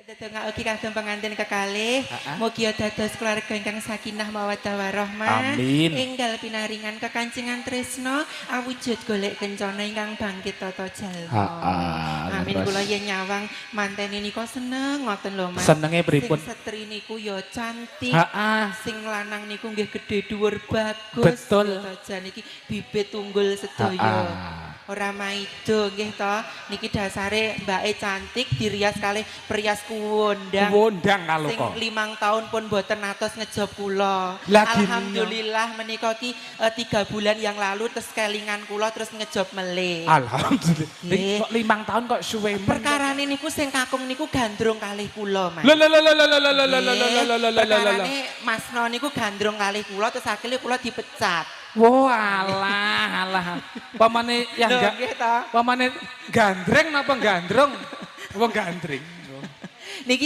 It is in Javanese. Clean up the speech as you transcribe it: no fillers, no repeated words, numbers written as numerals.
Ugi kagem pengantin kekalih, mugi dados keluarga ingkang sakinah mawaddah warahmah. Amin. Enggal pinaringan kekancingan tresna awujud golek kencana ingkang bangkit tata jalma. Amin. Kula yen nyawang mantene nika seneng ngoten lho Mas. Senenge pripun? Sing setri niku ya cantik. Heeh. Sing lanang niku nggih gedhe dhuwur bagus. Betul. Jan iki bibit tunggul sedaya. Ora maido nggih to. Niki dasare mbake cantik dirias kalih perias kuwondang. Kuwondang kalau Sing kok. 5 tahun pun boten atos ngejob kula. Lagi Alhamdulillah menika ki 3 bulan yang lalu terus kelingan kula terus ngejob melih. Alhamdulillah. Nggih. Kok 5 tahun kok suwe men. Perkarane niku sing kakung niku gandrung kalih kula, Mas. Perkarane Masno niku gandrung kalih kula terus akhirnya kula dipecat. Wah, alah. Pamane yang Lho, nggih ta. pamane gandreng napa gandrung? Apa gandring? Niki